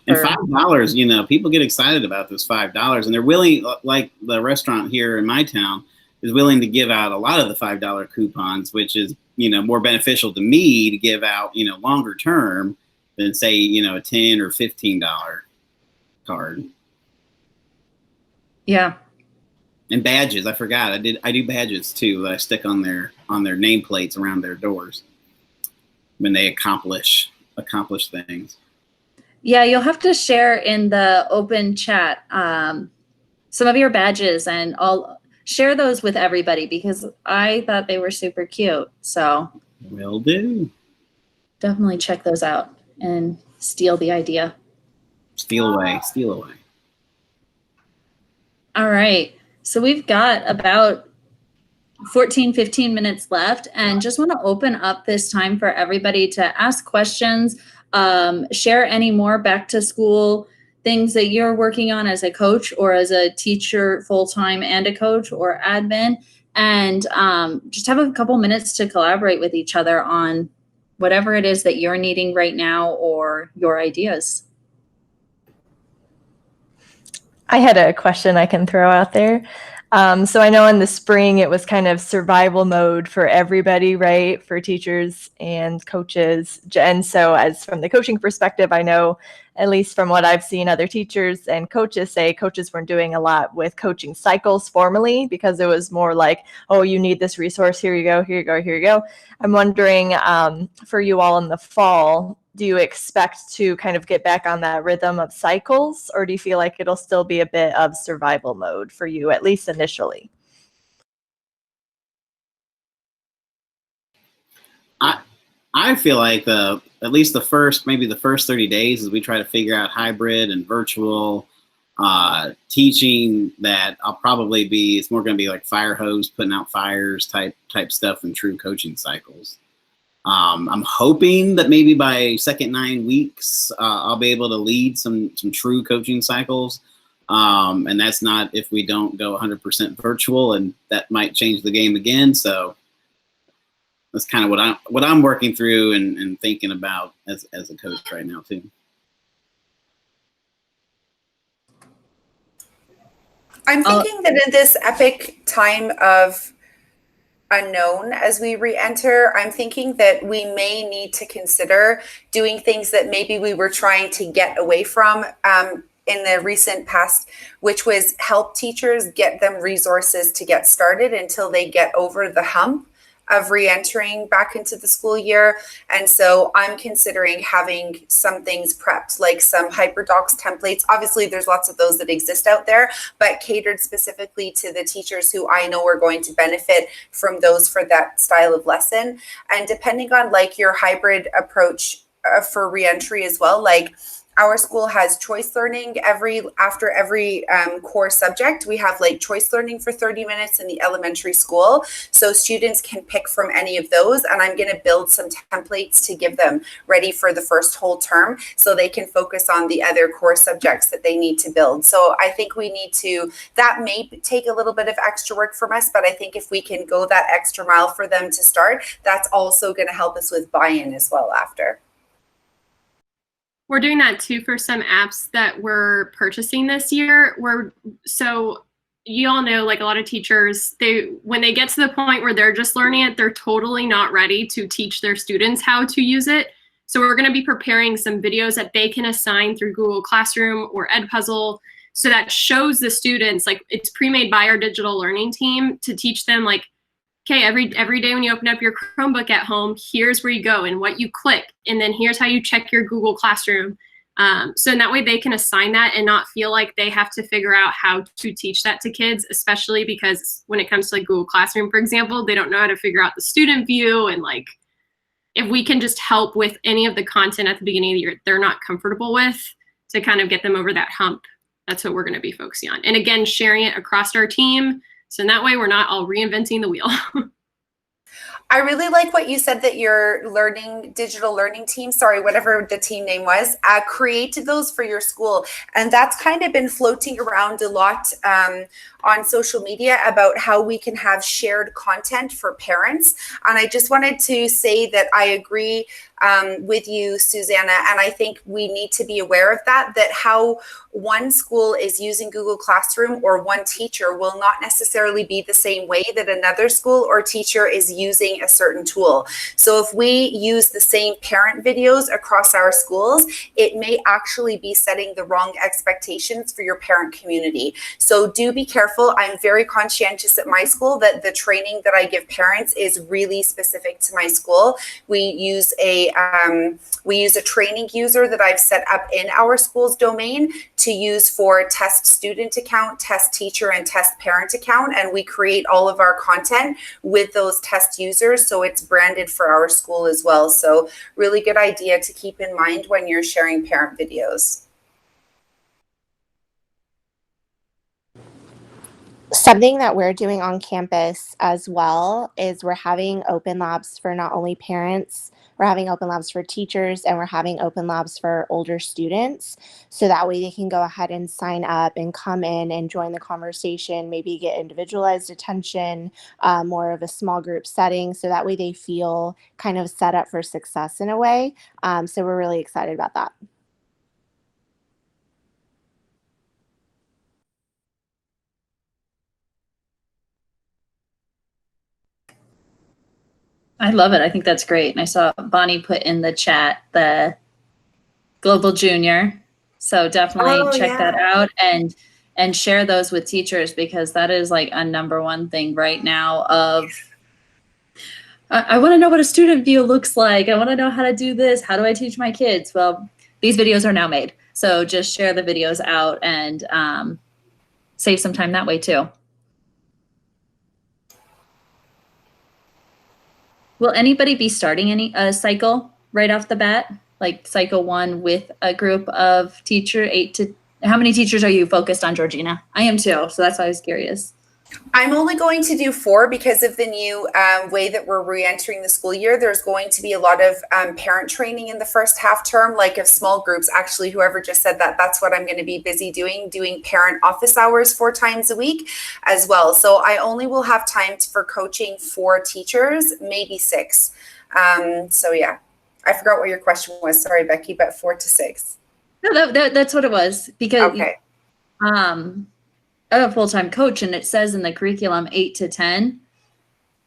And $5, people get excited about this $5, and they're willing, like the restaurant here in my town is willing to give out a lot of the $5 coupons, which is, more beneficial to me to give out, longer term than say, a $10 or $15 card. Yeah. And badges. I forgot. I do badges too that I stick on their nameplates around their doors when they accomplish things. Yeah, you'll have to share in the open chat some of your badges, and I'll share those with everybody because I thought they were super cute. So will do. Definitely check those out and steal the idea. steal away. All right. So we've got about 14, 15 minutes left, and just want to open up this time for everybody to ask questions, share any more back to school things that you're working on as a coach or as a teacher full-time and a coach or admin, and just have a couple minutes to collaborate with each other on whatever it is that you're needing right now or your ideas. I had a question I can throw out there. So I know in the spring it was kind of survival mode for everybody, right? For teachers and coaches. And so as from the coaching perspective, I know, at least from what I've seen other teachers and coaches say, coaches weren't doing a lot with coaching cycles formally because it was more like, oh, you need this resource, here you go, here you go, here you go. I'm wondering for you all in the fall, do you expect to kind of get back on that rhythm of cycles, or do you feel like it'll still be a bit of survival mode for you, at least initially? I feel like at least the first 30 days as we try to figure out hybrid and virtual teaching, that I'll probably it's more going to be like fire hose, putting out fires type stuff and true coaching cycles. I'm hoping that maybe by second 9 weeks, I'll be able to lead some true coaching cycles. And that's not if we don't go 100% virtual, and that might change the game again. So that's kind of what I'm working through and thinking about as a coach right now too. I'm thinking that in this epic time of unknown as we re-enter, I'm thinking that we may need to consider doing things that maybe we were trying to get away from in the recent past, which was help teachers, get them resources to get started until they get over the hump of re-entering back into the school year. And so I'm considering having some things prepped, like some HyperDocs templates. Obviously, there's lots of those that exist out there, but catered specifically to the teachers who I know are going to benefit from those for that style of lesson. And depending on like your hybrid approach for re-entry as well, like our school has choice learning after every core subject. We have like choice learning for 30 minutes in the elementary school. So students can pick from any of those. And I'm going to build some templates to give them ready for the first whole term so they can focus on the other core subjects that they need to build. So I think that may take a little bit of extra work from us, but I think if we can go that extra mile for them to start, that's also going to help us with buy-in as well after. We're doing that too for some apps that we're purchasing this year. So you all know, like a lot of teachers, when they get to the point where they're just learning it, they're totally not ready to teach their students how to use it. So we're going to be preparing some videos that they can assign through Google Classroom or Edpuzzle. So that shows the students, like it's pre-made by our digital learning team to teach them like, okay, every day when you open up your Chromebook at home, here's where you go and what you click. And then here's how you check your Google Classroom. So in that way they can assign that and not feel like they have to figure out how to teach that to kids, especially because when it comes to like Google Classroom, for example, they don't know how to figure out the student view. And like, if we can just help with any of the content at the beginning of the year they're not comfortable with to kind of get them over that hump, that's what we're going to be focusing on. And again, sharing it across our team. So in that way, we're not all reinventing the wheel. I really like what you said that your digital learning team, whatever the team name was, created those for your school. And that's kind of been floating around a lot on social media about how we can have shared content for parents. And I just wanted to say that I agree with you, Susanna, and I think we need to be aware of that how one school is using Google Classroom or one teacher will not necessarily be the same way that another school or teacher is using a certain tool. So if we use the same parent videos across our schools, it may actually be setting the wrong expectations for your parent community. So do be careful. I'm very conscientious at my school that the training that I give parents is really specific to my school. We use a training user that I've set up in our school's domain to use for test student account, test teacher, and test parent account. And we create all of our content with those test users. So it's branded for our school as well. So really good idea to keep in mind when you're sharing parent videos. Something that we're doing on campus as well is we're having open labs for not only parents, we're having open labs for teachers, and we're having open labs for older students. So that way they can go ahead and sign up and come in and join the conversation, maybe get individualized attention, more of a small group setting. So that way they feel kind of set up for success in a way. So we're really excited about that. I love it. I think that's great. And I saw Bonnie put in the chat the Global Junior. So definitely check that out and share those with teachers, because that is like a number one thing right now of I want to know what a student view looks like. I want to know how to do this. How do I teach my kids? Well, these videos are now made. So just share the videos out and save some time that way too. Will anybody be starting a cycle right off the bat? Like cycle 1 with a group of how many teachers are you focused on, Georgina? I am too, so that's why I was curious. I'm only going to do 4 because of the new way that we're re-entering the school year. There's going to be a lot of parent training in the first half term, like of small groups. Actually, whoever just said that, that's what I'm going to be busy doing parent office hours 4 times a week as well. So I only will have time for coaching 4 teachers, maybe 6. So yeah, I forgot what your question was. Sorry, Becky, but 4 to 6. No, that's what it was, because okay. I'm a full-time coach and it says in the curriculum 8 to 10,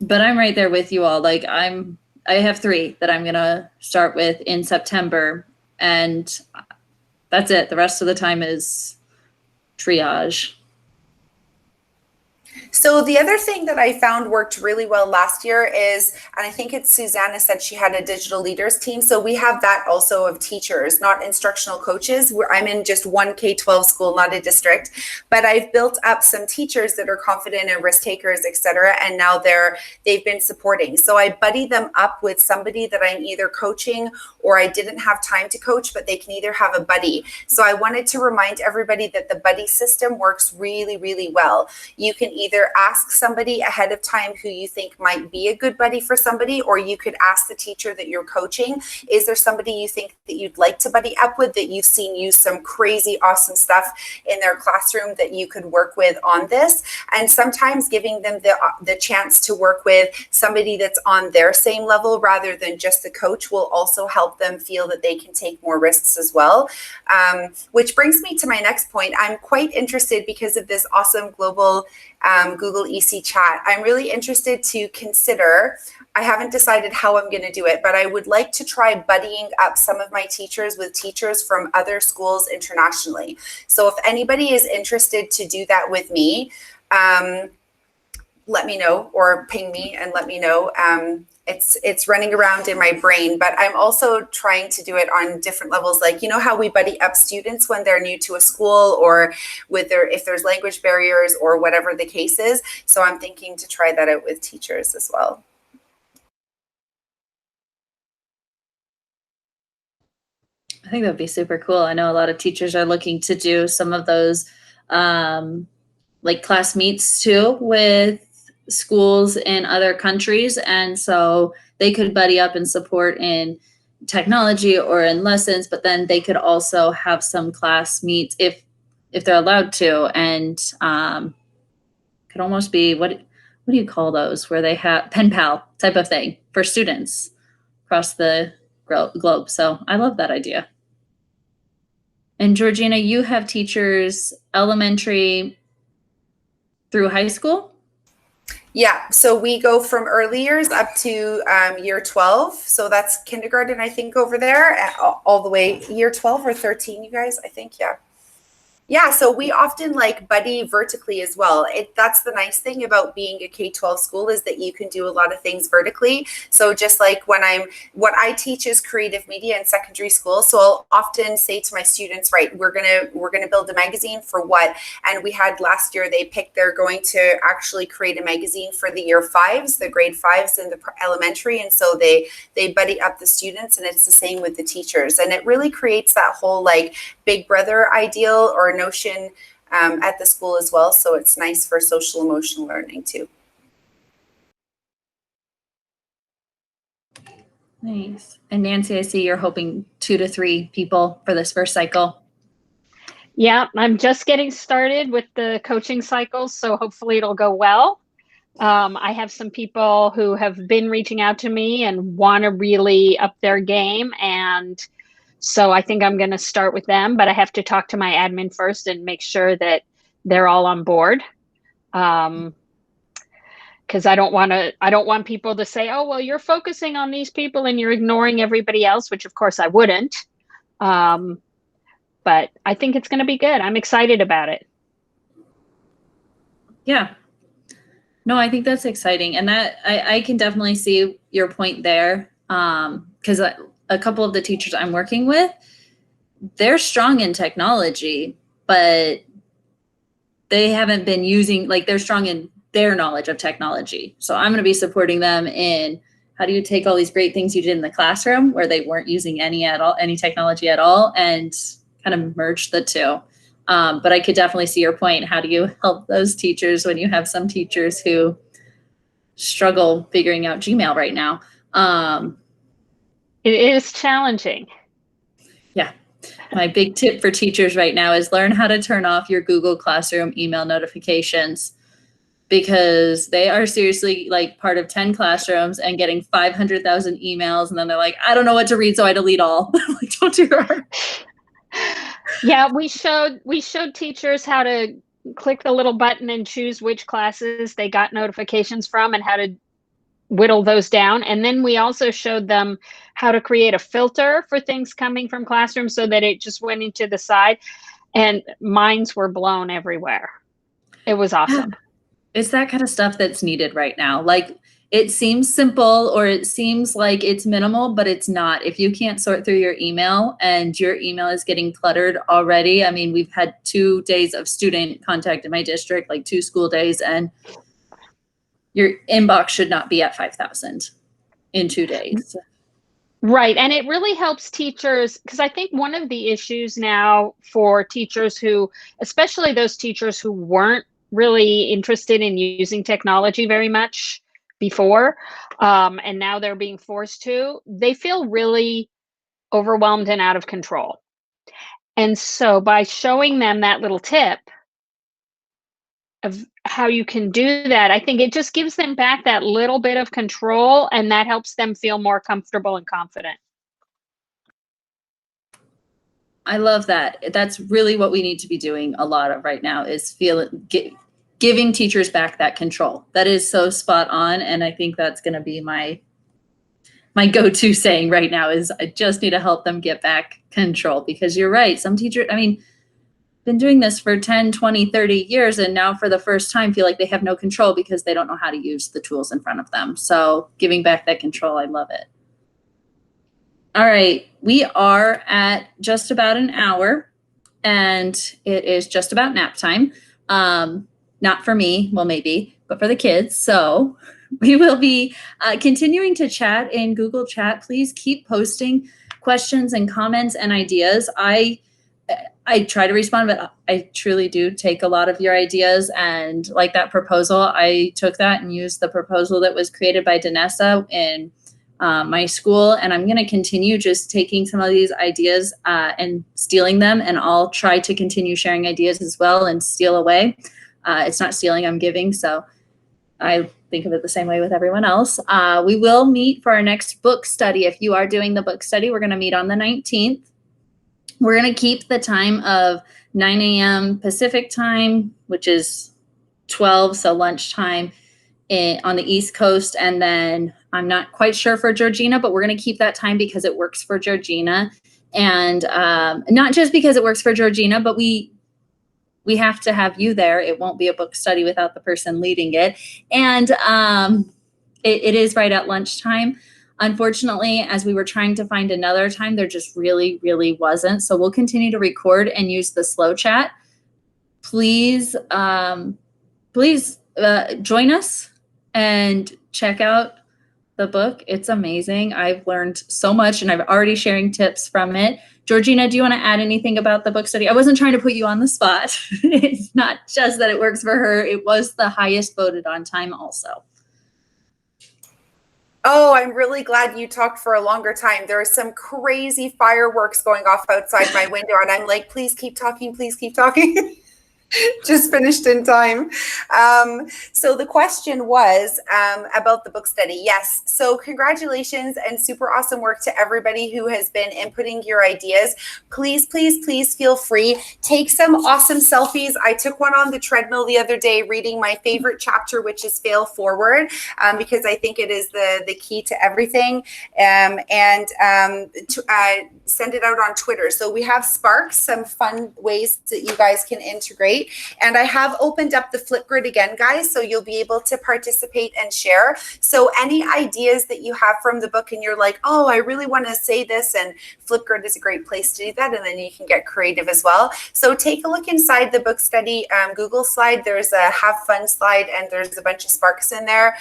but I'm right there with you all. Like I have 3 that I'm going to start with in September, and that's it. The rest of the time is triage. So the other thing that I found worked really well last year is, and I think it's Susanna said she had a digital leaders team. So we have that also of teachers, not instructional coaches. I'm in just one K-12 school, not a district, but I've built up some teachers that are confident and risk takers, et cetera. And now they've been supporting. So I buddy them up with somebody that I'm either coaching or I didn't have time to coach, but they can either have a buddy. So I wanted to remind everybody that the buddy system works really, really well. You can either ask somebody ahead of time who you think might be a good buddy for somebody, or you could ask the teacher that you're coaching, is there somebody you think that you'd like to buddy up with that you've seen use some crazy awesome stuff in their classroom that you could work with on this? And sometimes giving them the chance to work with somebody that's on their same level rather than just the coach will also help them feel that they can take more risks as well. Which brings me to my next point. I'm quite interested, because of this awesome global Google EC chat. I'm really interested to consider, I haven't decided how I'm going to do it, but I would like to try buddying up some of my teachers with teachers from other schools internationally. So if anybody is interested to do that with me, let me know, or ping me and let me know. It's running around in my brain, but I'm also trying to do it on different levels. Like, you know how we buddy up students when they're new to a school, or if there's language barriers or whatever the case is. So I'm thinking to try that out with teachers as well. I think that would be super cool. I know a lot of teachers are looking to do some of those like class meets too with schools in other countries, and so they could buddy up and support in technology or in lessons, but then they could also have some class meets if they're allowed to, and could almost be what do you call those, where they have pen pal type of thing for students across the globe. So I love that idea. And Georgina, you have teachers elementary through high school? Yeah, so we go from early years up to year 12. So that's kindergarten, I think, over there, all the way year 12 or 13, you guys, I think, yeah. Yeah, so we often like buddy vertically as well. That's the nice thing about being a K-12 school, is that you can do a lot of things vertically. So just like what I teach is creative media in secondary school. So I'll often say to my students, right, we're gonna build a magazine for what? And we had last year, they're going to actually create a magazine for the year 5s, the grade 5s in the elementary. And so they buddy up the students, and it's the same with the teachers. And it really creates that whole like big brother ideal or notion at the school as well. So it's nice for social emotional learning too. Nice. And Nancy, I see you're hoping 2 to 3 people for this first cycle. Yeah, I'm just getting started with the coaching cycles, so hopefully it'll go well. I have some people who have been reaching out to me and want to really up their game, and so I think I'm going to start with them, but I have to talk to my admin first and make sure that they're all on board. Because I don't want people to say, oh, well, you're focusing on these people and you're ignoring everybody else, which of course I wouldn't. But I think it's going to be good. I'm excited about it. Yeah. No, I think that's exciting. And that I can definitely see your point there. Because a couple of the teachers I'm working with, they're strong in technology, but they haven't been using, like, they're strong in their knowledge of technology. So I'm going to be supporting them in how do you take all these great things you did in the classroom where they weren't using any technology at all, and kind of merge the two. But I could definitely see your point. How do you help those teachers when you have some teachers who struggle figuring out Gmail right now? It is challenging. Yeah. My big tip for teachers right now is learn how to turn off your Google Classroom email notifications, because they are seriously like part of 10 classrooms and getting 500,000 emails. And then they're like, I don't know what to read, so I delete all. Like, don't do that. Yeah, we showed teachers how to click the little button and choose which classes they got notifications from and how to whittle those down. And then we also showed them how to create a filter for things coming from classrooms so that it just went into the side, and minds were blown everywhere. It was awesome. It's that kind of stuff that's needed right now. Like, it seems simple or it seems like it's minimal, but it's not. If you can't sort through your email and your email is getting cluttered already. I mean, we've had 2 days of student contact in my district, like 2 school days, and your inbox should not be at 5,000 in 2 days. Right. And it really helps teachers, because I think one of the issues now for teachers who, especially those teachers who weren't really interested in using technology very much before, and now they're being forced to, they feel really overwhelmed and out of control. And so by showing them that little tip of how you can do that, I think it just gives them back that little bit of control, and that helps them feel more comfortable and confident. I love that. That's really what we need to be doing a lot of right now, is giving teachers back that control. That is so spot on. And I think that's going to be my go-to saying right now is I just need to help them get back control, because you're right. Some teachers, I mean, been doing this for 10, 20, 30 years, and now for the first time feel like they have no control because they don't know how to use the tools in front of them. So giving back that control, I love it. All right, we are at just about an hour, and it is just about nap time. Not for me, well, maybe, but for the kids. So we will be continuing to chat in Google Chat. Please keep posting questions and comments and ideas. I try to respond, but I truly do take a lot of your ideas, and like that proposal, I took that and used the proposal that was created by Danessa in my school, and I'm going to continue just taking some of these ideas and stealing them, and I'll try to continue sharing ideas as well and steal away. It's not stealing, I'm giving, so I think of it the same way with everyone else. We will meet for our next book study. If you are doing the book study, we're going to meet on the 19th. We're going to keep the time of 9 a.m. Pacific time, which is 12, so lunchtime on the East Coast. And then I'm not quite sure for Georgina, but we're going to keep that time because it works for Georgina. And not just because it works for Georgina, but we have to have you there. It won't be a book study without the person leading it. And it is right at lunchtime. Unfortunately, as we were trying to find another time, there just really, really wasn't. So we'll continue to record and use the slow chat. Please join us and check out the book. It's amazing. I've learned so much and I'm already sharing tips from it. Georgina, do you want to add anything about the book study? I wasn't trying to put you on the spot. It's not just that it works for her. It was the highest voted on time also. Oh, I'm really glad you talked for a longer time. There are some crazy fireworks going off outside my window, and I'm like, please keep talking, please keep talking. Just finished in time. So the question was about the book study. Yes. So congratulations and super awesome work to everybody who has been inputting your ideas. Please, please, please feel free. Take some awesome selfies. I took one on the treadmill the other day reading my favorite chapter, which is Fail Forward, because I think it is the key to everything. Send it out on Twitter. So we have Sparks, some fun ways that you guys can integrate. And I have opened up the Flipgrid again, guys, so you'll be able to participate and share. So any ideas that you have from the book and you're like, oh, I really want to say this, and Flipgrid is a great place to do that, and then you can get creative as well. So take a look inside the book study Google slide. There's a have fun slide, and there's a bunch of sparks in there.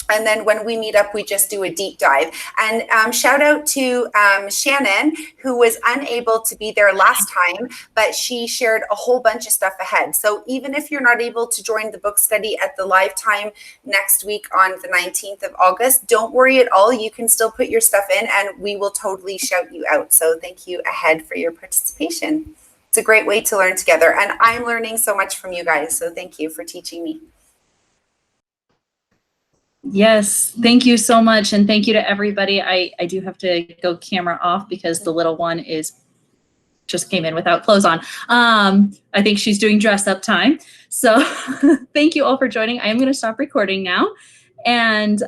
And then when we meet up, we just do a deep dive. And shout out to Shannon, who was unable to be there last time, but she shared a whole bunch of stuff ahead. So even if you're not able to join the book study at the live time next week on the 19th of August, don't worry at all. You can still put your stuff in and we will totally shout you out. So thank you ahead for your participation. It's a great way to learn together. And I'm learning so much from you guys. So thank you for teaching me. Yes, thank you so much. And thank you to everybody. I do have to go camera off because the little one just came in without clothes on. I think she's doing dress up time. So thank you all for joining. I am going to stop recording now. And